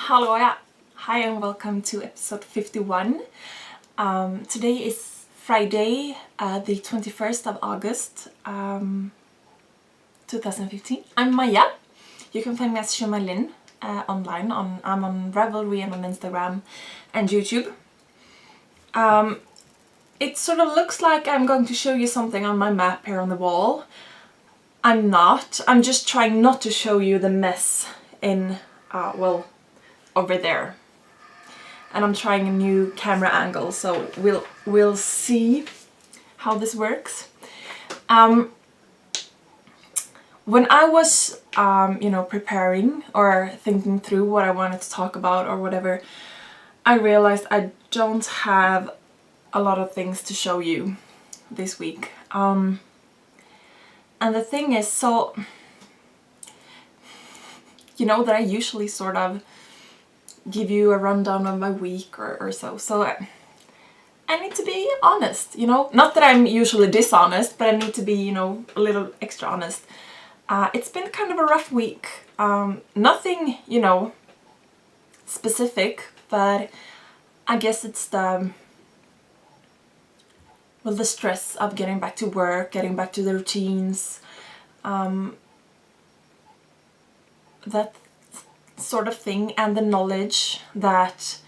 Hello, yeah. Hi and welcome to episode 51. Today is Friday, the 21st of August, 2015. I'm Maja. You can find me as sjomajlin online. I'm on Ravelry and on Instagram and YouTube. It sort of looks like I'm going to show you something on my map here on the wall. I'm not. I'm just trying not to show you the mess in, over there. And I'm trying a new camera angle, so we'll see how this works. When I was preparing or thinking through what I wanted to talk about or whatever, I realized I don't have a lot of things to show you this week. And the thing is, so you know that I usually sort of give you a rundown of my week or so. So I need to be honest, Not that I'm usually dishonest, but I need to be, a little extra honest. It's been kind of a rough week. Nothing, specific, but I guess it's the stress of getting back to work, getting back to the routines, that sort of thing, and the knowledge that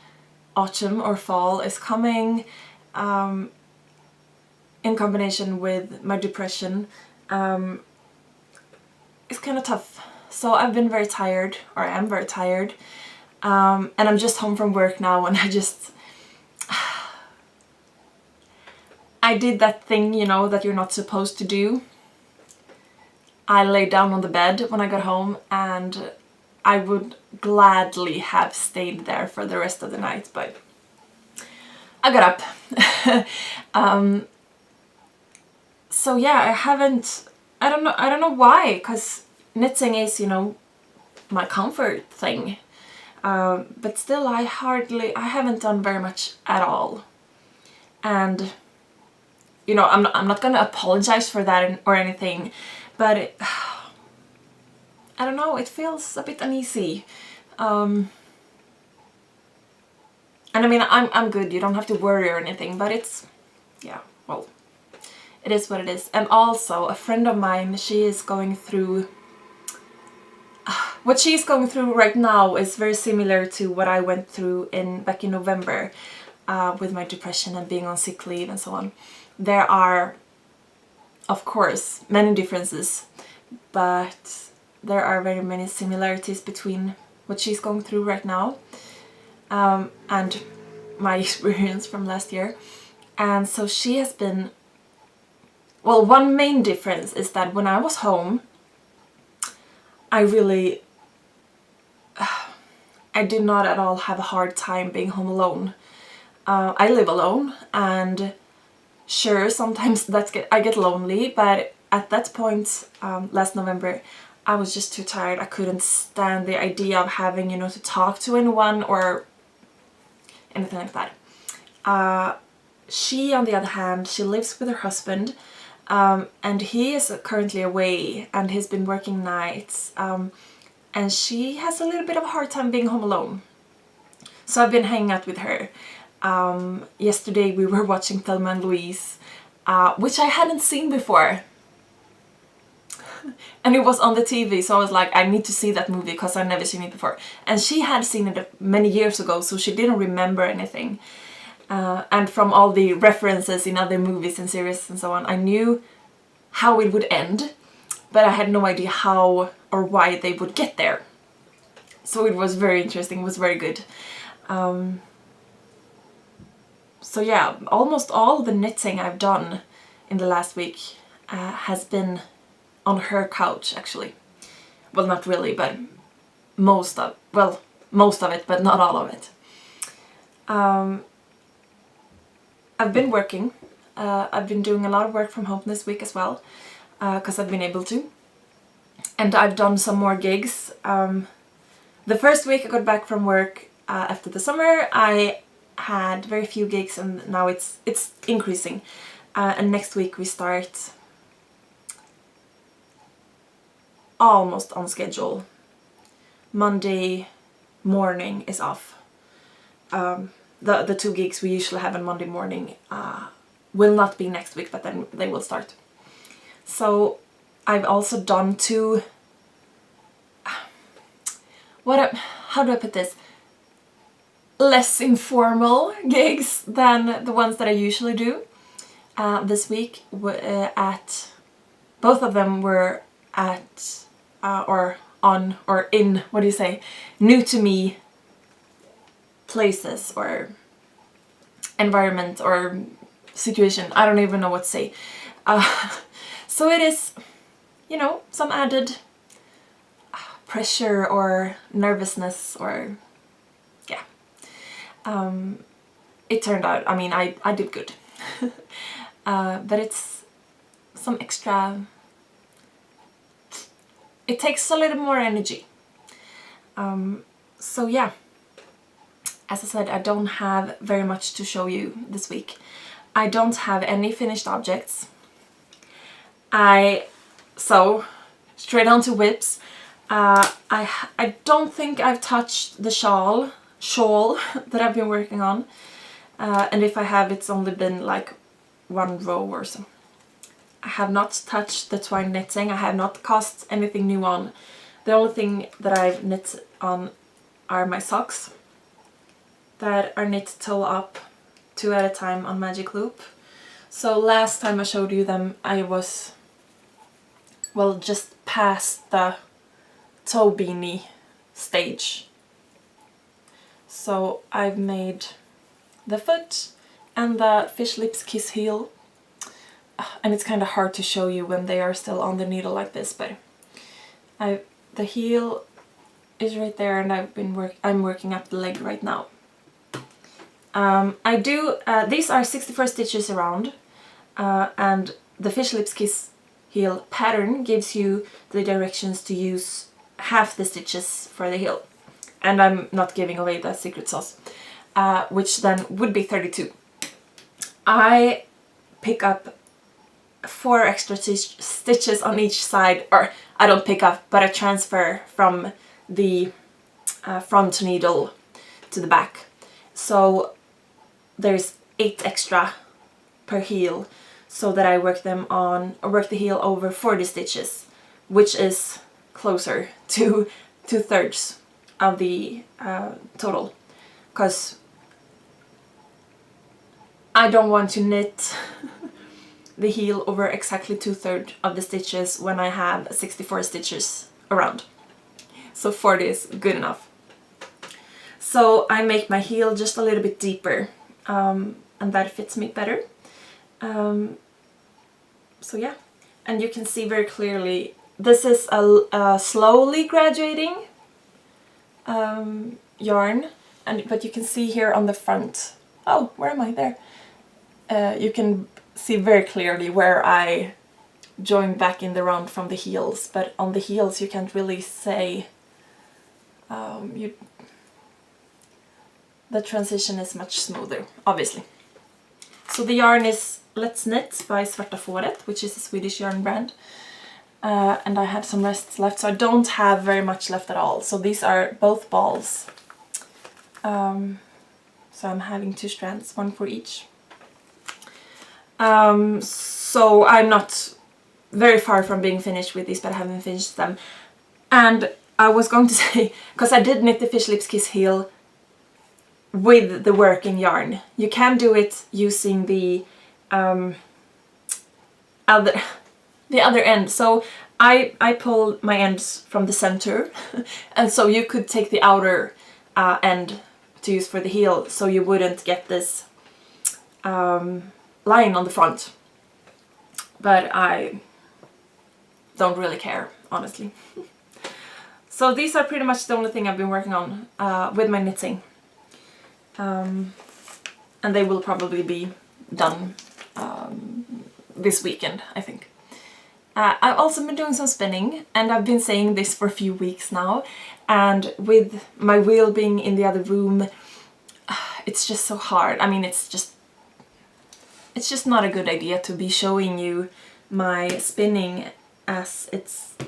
autumn or fall is coming, in combination with my depression, it's kind of tough. So I've been very tired, or I am very tired, and I'm just home from work now, and I did that thing, that you're not supposed to do. I lay down on the bed when I got home, and I would gladly have stayed there for the rest of the night, but I got up. So yeah, I don't know why, because knitting is, my comfort thing. But still I haven't done very much at all. And, I'm not gonna apologize for that or anything, but I don't know, it feels a bit uneasy. And I mean, I'm good, you don't have to worry or anything, but it's, it is what it is. And also, a friend of mine, she is going through, what she's going through right now is very similar to what I went through back in November, with my depression and being on sick leave and so on. There are, of course, many differences, but there are very many similarities between what she's going through right now, and my experience from last year. And so she has been, one main difference is that when I was home, I did not at all have a hard time being home alone. I live alone, and sure, sometimes I get lonely, but at that point, last November, I was just too tired. I couldn't stand the idea of having, to talk to anyone or anything like that. She, on the other hand, she lives with her husband, and he is currently away, and he's been working nights, and she has a little bit of a hard time being home alone. So I've been hanging out with her. Yesterday we were watching Thelma and Louise, which I hadn't seen before. And it was on the TV, so I was like, I need to see that movie because I've never seen it before. And she had seen it many years ago, so she didn't remember anything. And from all the references in other movies and series and so on, I knew how it would end, but I had no idea how or why they would get there. So it was very interesting, it was very good. So yeah, almost all the knitting I've done in the last week has been on her couch, actually. Well, not really, but most of it, but not all of it. I've been working. I've been doing a lot of work from home this week as well, because I've been able to. And I've done some more gigs. The first week I got back from work after the summer, I had very few gigs, and now it's increasing. And next week we start almost on schedule. Monday, morning is off. The 2 gigs we usually have on Monday morning will not be next week, but then they will start. So I've also done 2, how do I put this? Less informal gigs than the ones that I usually do. This week at both of them were at or on or in, what do you say, new to me places or environment or situation. I don't even know what to say. So it is, you know, some added pressure or nervousness or yeah. It turned out, I mean, I did good. But it's some extra, it takes a little more energy. So yeah, as I said, I don't have very much to show you this week. I don't have any finished objects. So straight on to whips. I don't think I've touched the shawl that I've been working on. And if I have, it's only been like 1 row or so. I have not touched the twine knitting. I have not cast anything new on. The only thing that I've knit on are my socks that are knit toe up 2 at a time on magic loop. So last time I showed you them, I was, well, just past the toe beanie stage. So I've made the foot and the fish lips kiss heel, and it's kind of hard to show you when they are still on the needle like this, but the heel is right there, and I'm working up the leg right now. These are 64 stitches around, and the fish lips kiss heel pattern gives you the directions to use half the stitches for the heel, and I'm not giving away the secret sauce, which then would be 32. I pick up 4 extra stitches on each side, or I don't pick up, but I transfer from the front needle to the back. So there's 8 extra per heel, so that I work the heel over 40 stitches, which is closer to 2/3 of the total, because I don't want to knit the heel over exactly 2/3 of the stitches when I have 64 stitches around. So 40 is good enough. So I make my heel just a little bit deeper, and that fits me better. So yeah, and you can see very clearly, this is a slowly graduating yarn, but you can see here on the front, oh, where am I? There. You can see very clearly where I join back in the round from the heels, but on the heels you can't really say, the transition is much smoother, obviously. So the yarn is Let's Knit by Svarta Fåret, which is a Swedish yarn brand. And I had some rests left, so I don't have very much left at all. So these are both balls. So I'm having 2 strands, 1 for each. So I'm not very far from being finished with these, but I haven't finished them. And I was going to say, because I did knit the fish lips kiss heel with the working yarn. You can do it using the other end. So I pull my ends from the center, and so you could take the outer end to use for the heel, so you wouldn't get this line on the front. But I don't really care, honestly. So these are pretty much the only thing I've been working on with my knitting. And they will probably be done this weekend, I think. I've also been doing some spinning, and I've been saying this for a few weeks now, and with my wheel being in the other room, it's just so hard. I mean, it's just not a good idea to be showing you my spinning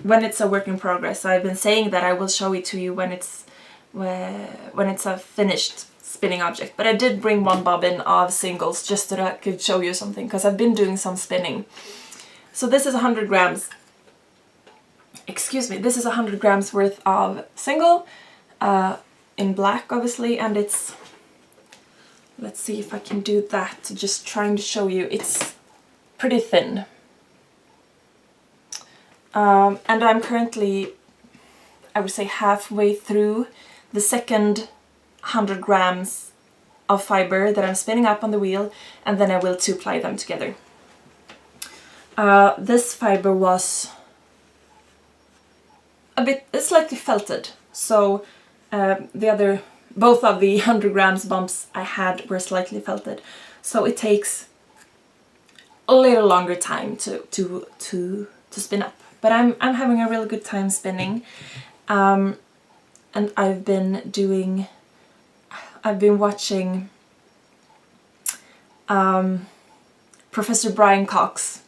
when it's a work in progress. So I've been saying that I will show it to you when when it's a finished spinning object. But I did bring one bobbin of singles just so that I could show you something, because I've been doing some spinning. So this is 100 grams. Excuse me, this is 100 grams worth of single, in black obviously, and it's, let's see if I can do that, just trying to show you, it's pretty thin. And I'm currently, I would say, halfway through the second 100 grams of fiber that I'm spinning up on the wheel, and then I will two-ply them together. This fiber was a bit slightly felted, so both of the 100 grams bumps I had were slightly felted, so it takes a little longer time to spin up. But I'm having a really good time spinning, and I've been watching Professor Brian Cox.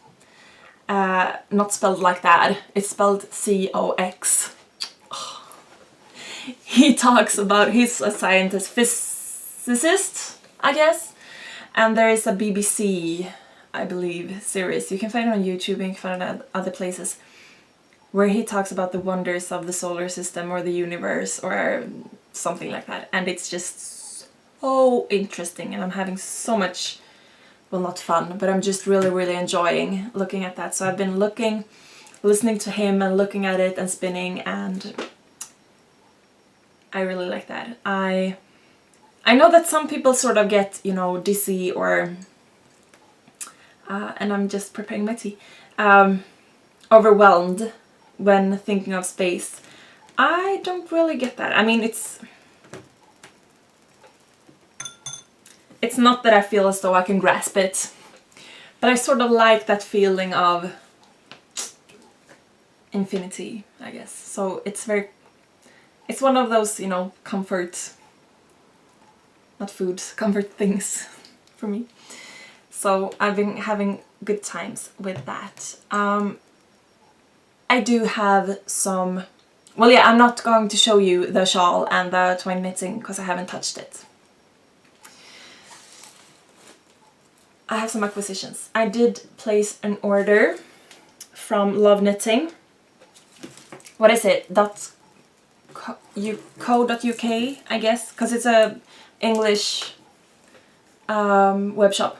Not spelled like that, it's spelled C-O-X. He talks about, he's a scientist, physicist, I guess, and there is a BBC, I believe, series, you can find it on YouTube and you can find it at other places, where he talks about the wonders of the solar system or the universe or something like that, and it's just so interesting, and I'm having so much, well, not fun, but I'm just really enjoying looking at that. So I've been listening to him and looking at it and spinning, and I really like that. I know that some people sort of get, you know, dizzy or and I'm just preparing my tea, overwhelmed when thinking of space. I don't really get that. I mean, it's not that I feel as though I can grasp it, but I sort of like that feeling of infinity, I guess. So it's one of those, you know, comfort things for me. So I've been having good times with that. I do have some, well, yeah, I'm not going to show you the shawl and the twine knitting because I haven't touched it. I have some acquisitions. I did place an order from Love Knitting. What is it? .co.uk, I guess, because it's a English web shop.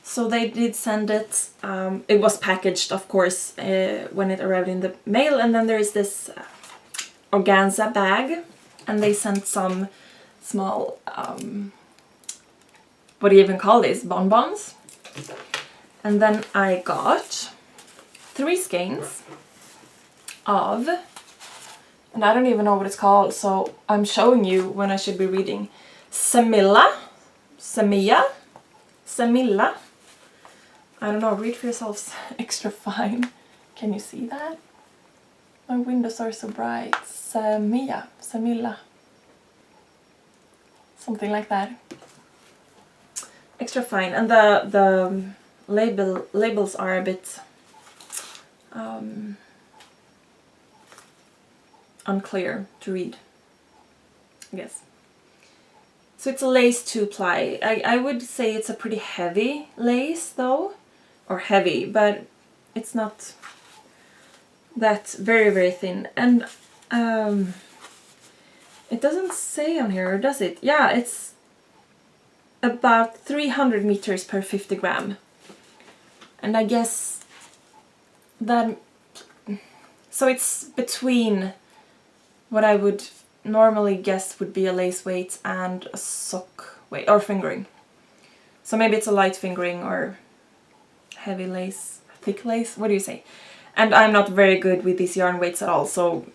So they did send it. It was packaged, of course, when it arrived in the mail, and then there is this organza bag, and they sent some small what do you even call these? Bonbons. And then I got 3 skeins of, and I don't even know what it's called, so I'm showing you when I should be reading. Semilla. I don't know, read for yourselves. Extra fine. Can you see that? My windows are so bright. Semilla. Something like that. Extra fine, and the labels are a bit unclear to read, I guess. So it's a lace 2-ply. I would say it's a pretty heavy lace though, or heavy, but it's not that very thin. And it doesn't say on here, does it? Yeah, it's about 300 meters per 50 gram. And I guess that, so it's between what I would normally guess would be a lace weight and a sock weight, or fingering. So maybe it's a light fingering or heavy lace, thick lace, what do you say? And I'm not very good with these yarn weights at all, so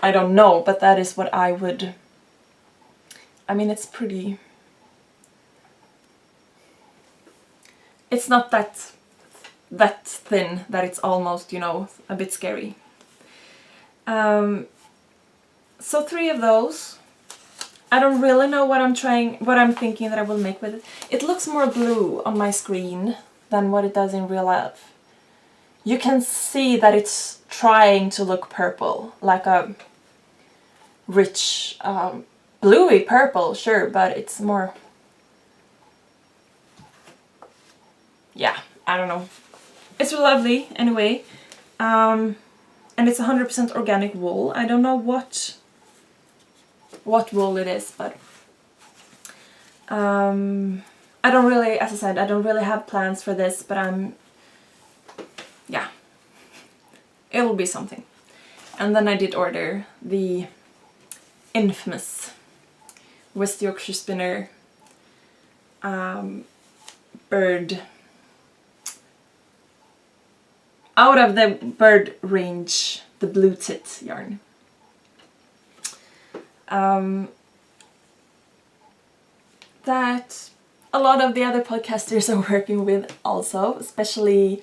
I don't know, but that is what I would, I mean, it's pretty, it's not that thin that it's almost, you know, a bit scary. So 3 of those. I don't really know what I'm thinking that I will make with it. It looks more blue on my screen than what it does in real life. You can see that it's trying to look purple, like a rich bluey purple, sure, but it's more, yeah, I don't know. It's lovely anyway, and it's 100% organic wool. I don't know what wool it is, but I don't really, as I said, I don't really have plans for this, but yeah, it'll be something. And then I did order the infamous West Yorkshire Spinner bird, out of the bird range, the blue tit yarn. That a lot of the other podcasters are working with also, especially,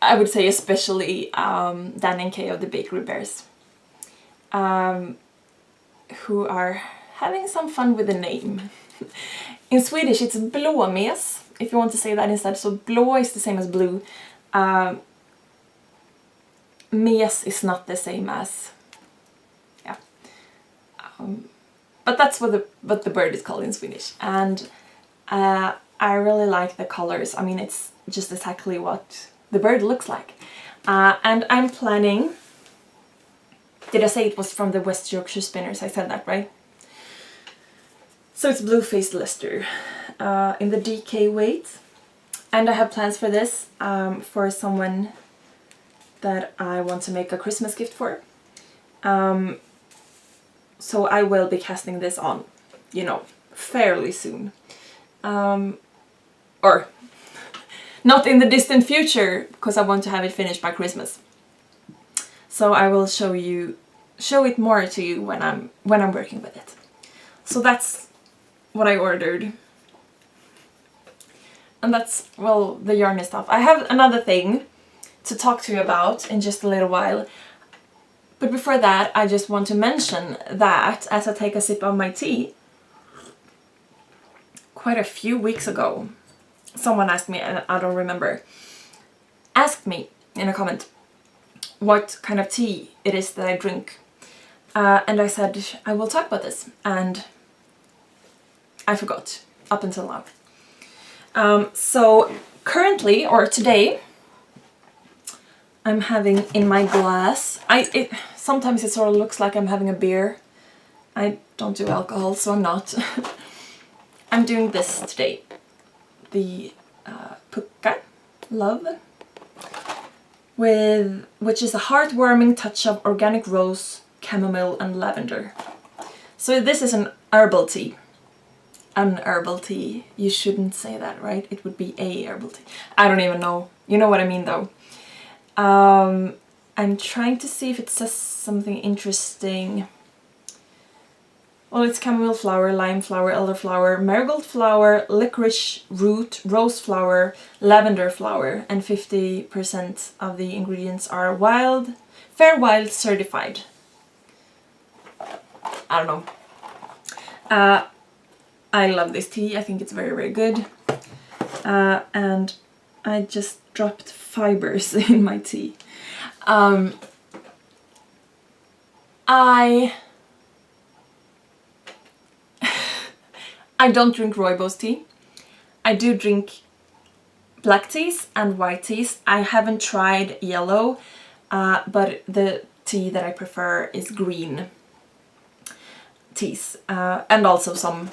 I would say especially Dan and Kay of the Bakery Bears, who are having some fun with the name. In Swedish it's blåmes, if you want to say that instead. So blå is the same as blue. Mes is not the same as, yeah. But that's what the bird is called in Swedish. And I really like the colors. I mean, it's just exactly what the bird looks like. And I'm planning... Did I say it was from the West Yorkshire Spinners? I said that, right? So it's blue-faced Leicester in the DK weight. And I have plans for this for someone that I want to make a Christmas gift for. So I will be casting this on, you know, fairly soon. Or not in the distant future, because I want to have it finished by Christmas. So I will show it more to you when I'm working with it. So that's what I ordered. And that's, well, the yarny stuff. I have another thing to talk to you about in just a little while. But before that, I just want to mention that as I take a sip of my tea, quite a few weeks ago, someone asked me, and I don't remember, asked me in a comment what kind of tea it is that I drink. And I said, I will talk about this. And I forgot, up until now. So currently, or today, I'm having in my glass, sometimes it sort of looks like I'm having a beer. I don't do alcohol, so I'm not. I'm doing this today. The Pukka Love, which is a heartwarming touch of organic rose, chamomile and lavender. So this is an herbal tea. An herbal tea. You shouldn't say that, right? It would be a herbal tea. I don't even know. You know what I mean though. I'm trying to see if it says something interesting. Well, it's chamomile flower, lime flower, elderflower, marigold flower, licorice root, rose flower, lavender flower, and 50% of the ingredients are Fair Wild certified. I don't know. I love this tea. I think it's very, very good. And I just dropped fibers in my tea. I don't drink rooibos tea. I do drink black teas and white teas. I haven't tried yellow, but the tea that I prefer is green teas, and also some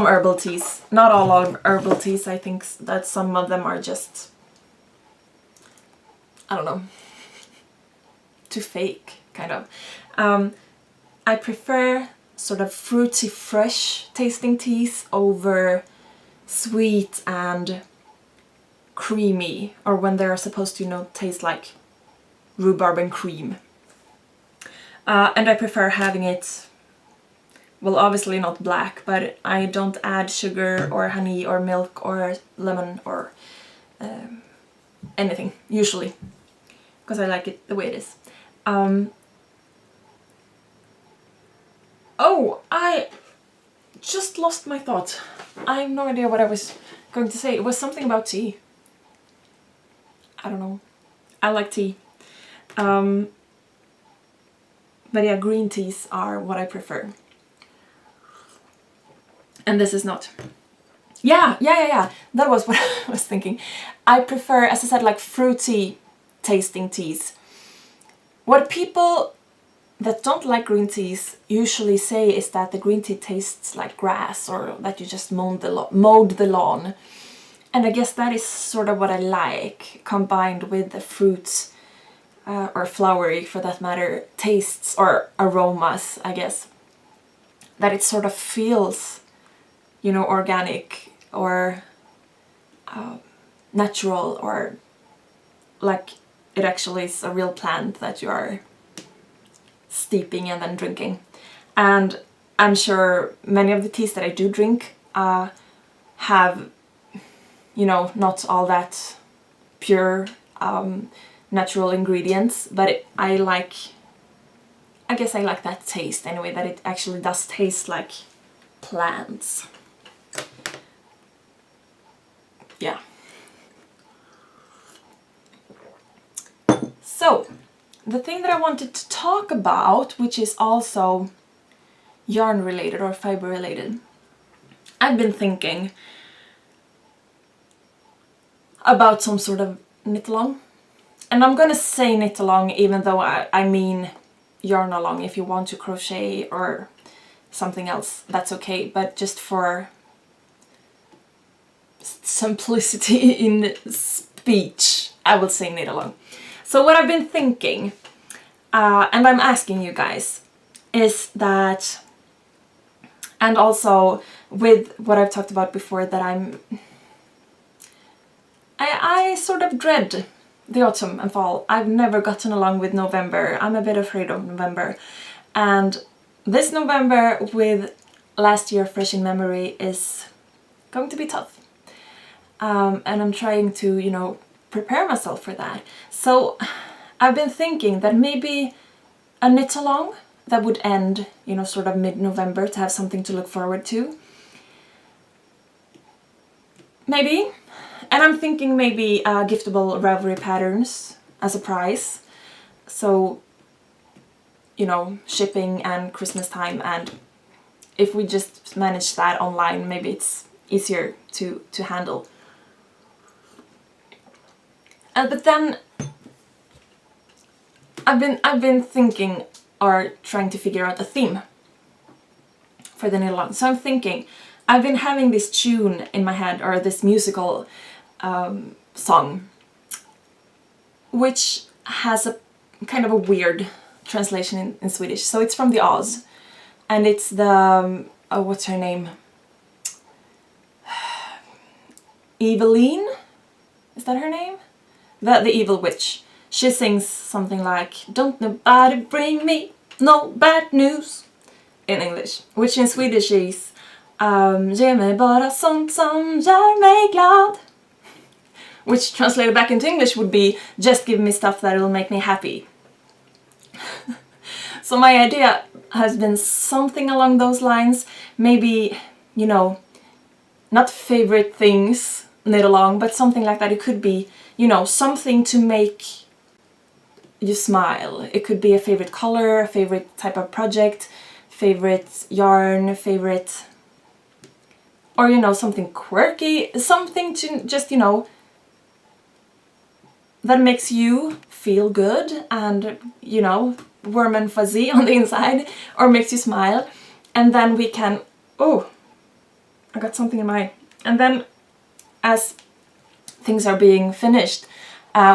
herbal teas. Not all herbal teas. I think that some of them are just, I don't know, too fake, kind of. I prefer sort of fruity, fresh tasting teas over sweet and creamy, or when they're supposed to, you know, taste like rhubarb and cream. And I prefer having it, well, obviously not black, but I don't add sugar or honey or milk or lemon or anything, usually, because I like it the way it is. Oh, I just lost my thought. I have no idea what I was going to say. It was something about tea. I don't know. I like tea. But yeah, green teas are what I prefer. And this is not. Yeah. That was what I was thinking. I prefer, as I said, like fruity tasting teas. What people that don't like green teas usually say is that the green tea tastes like grass, or that you just mowed the lawn. And I guess that is sort of what I like, combined with the fruits, or flowery for that matter, tastes or aromas, I guess. That it sort of feels, organic or natural, or like it actually is a real plant that you are steeping and then drinking. And I'm sure many of the teas that I do drink have, not all that pure natural ingredients, but I guess I like that taste anyway, that it actually does taste like plants. Yeah. So, the thing that I wanted to talk about, which is also yarn related or fiber related, I've been thinking about some sort of knit along. And I'm gonna say knit along even though I mean yarn along. If you want to crochet or something else, that's okay, but just for simplicity in speech, I will say knit along. So what I've been thinking, and I'm asking you guys, is that, and also with what I've talked about before, that I sort of dread the autumn and fall. I've never gotten along with November. I'm a bit afraid of November. And this November with last year fresh in memory is going to be tough. And I'm trying to, prepare myself for that. So I've been thinking that maybe a knit along that would end, sort of mid-November, to have something to look forward to. Maybe. And I'm thinking maybe giftable Ravelry patterns as a prize. So, shipping and Christmas time, and if we just manage that online, maybe it's easier to handle. But then I've been thinking, or trying to figure out a theme for the knit along. So I'm thinking, I've been having this tune in my head, or this musical song, which has a kind of a weird translation in Swedish. So it's from the Oz, and it's the what's her name? Eveline? Is that her name? The evil witch. She sings something like, "Don't nobody bring me no bad news," in English, which in Swedish is "Ge mig bara sånt som gör mig glad," which translated back into English would be, "Just give me stuff that will make me happy." So my idea has been something along those lines. Maybe, not favorite things knit along, but something like that. It could be, something to make you smile. It could be a favorite color, a favorite type of project, favorite yarn, favorite, or something quirky, something to just, that makes you feel good and, warm and fuzzy on the inside, or makes you smile. And then we can, oh, I got something in my, and then as things are being finished,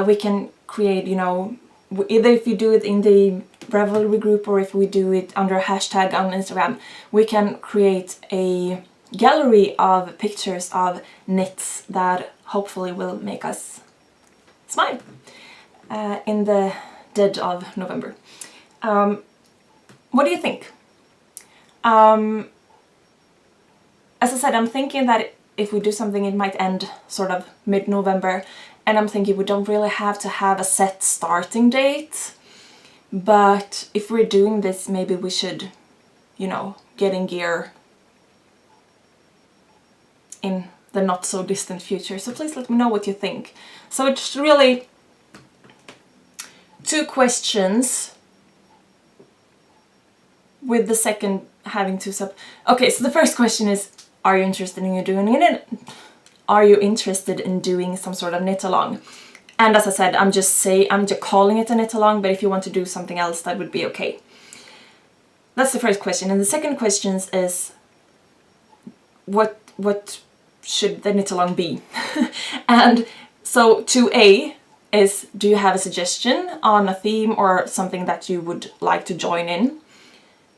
we can create, either if you do it in the Ravelry group or if we do it under a hashtag on Instagram, we can create a gallery of pictures of knits that hopefully will make us smile in the dead of November. What do you think? As I said, I'm thinking that if we do something, it might end sort of mid-November, and I'm thinking we don't really have to have a set starting date, but if we're doing this, maybe we should, get in gear in the not so distant future. So please let me know what you think. So it's really 2 questions with the second having to okay, so the first question is, are you interested in doing it? Are you interested in doing some sort of knit along? And as I said, I'm just calling it a knit along, but if you want to do something else, that would be okay. That's the first question. And the second question is, what should the knit along be? And so 2A is, do you have a suggestion on a theme or something that you would like to join in?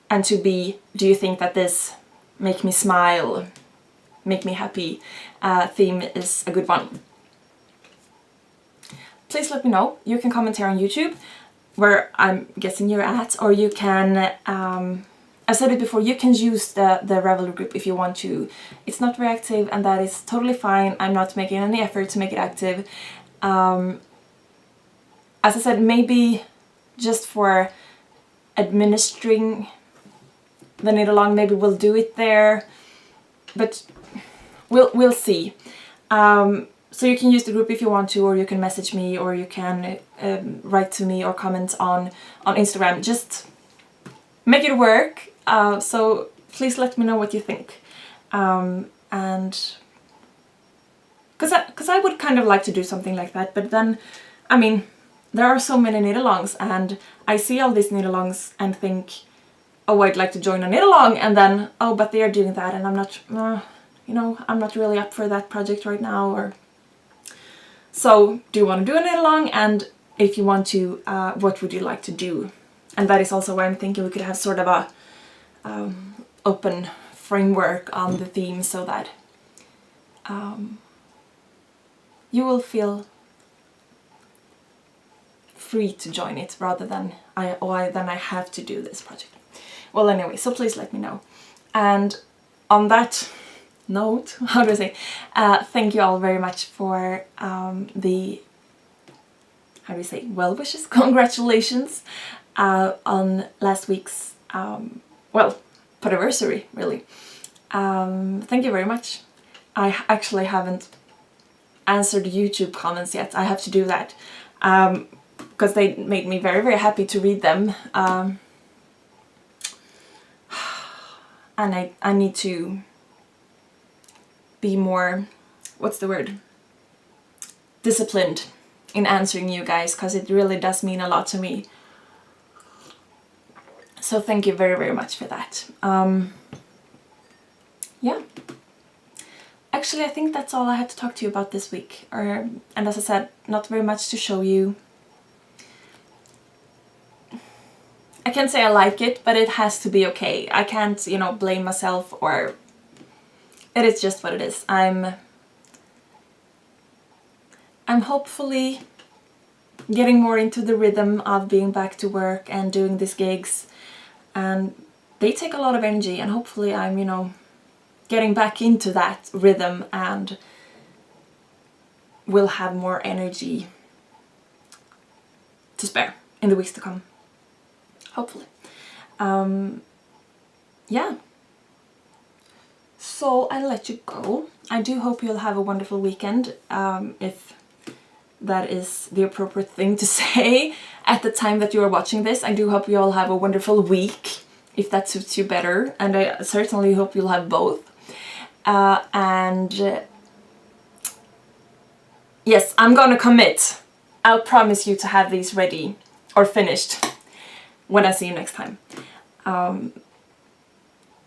And 2B, do you think that this make me smile, make me happy theme is a good one? Please let me know. You can comment here on YouTube, where I'm guessing you're at, or you can, I've said it before, you can use the Ravelry group if you want to. It's not very active, and that is totally fine. I'm not making any effort to make it active. As I said, maybe just for administering the knit along, maybe we'll do it there, but we'll see. So you can use the group if you want to, or you can message me, or you can write to me or comment on Instagram. Just make it work. So please let me know what you think. And because I would kind of like to do something like that, but then, I mean, there are so many knit-alongs, and I see all these knit-alongs and think, oh, I'd like to join a knit-along, and then, oh, but they are doing that, and I'm not, you know, I'm not really up for that project right now, or... So, do you want to do a knit-along? And if you want to, what would you like to do? And that is also why I'm thinking we could have sort of a open framework on the theme, so that you will feel free to join it, rather than I have to do this project. Well, anyway, so please let me know. And on that note, how do I say, thank you all very much for the, how do you say, well wishes, congratulations on last week's, well, podiversary, really. Thank you very much. I actually haven't answered YouTube comments yet. I have to do that, because they made me very, very happy to read them. And I need to be more, what's the word, disciplined in answering you guys, because it really does mean a lot to me. So thank you very, very much for that. Yeah. Actually, I think that's all I had to talk to you about this week. And as I said, not very much to show you. I can't say I like it, but it has to be okay. I can't, you know, blame myself, or... It is just what it is. I'm hopefully getting more into the rhythm of being back to work and doing these gigs. And they take a lot of energy, and hopefully I'm, you know, getting back into that rhythm and will have more energy to spare in the weeks to come. Hopefully. Yeah. So I'll let you go. I do hope you'll have a wonderful weekend, if that is the appropriate thing to say at the time that you are watching this. I do hope you all have a wonderful week, if that suits you better, and I certainly hope you'll have both. Yes, I'm gonna commit. I'll promise you to have these ready or finished when I see you next time.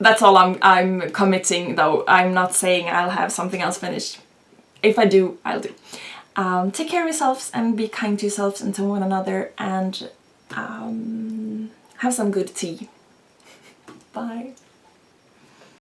That's all I'm committing, though. I'm not saying I'll have something else finished. If I do, I'll do. Take care of yourselves and be kind to yourselves and to one another, and have some good tea. Bye.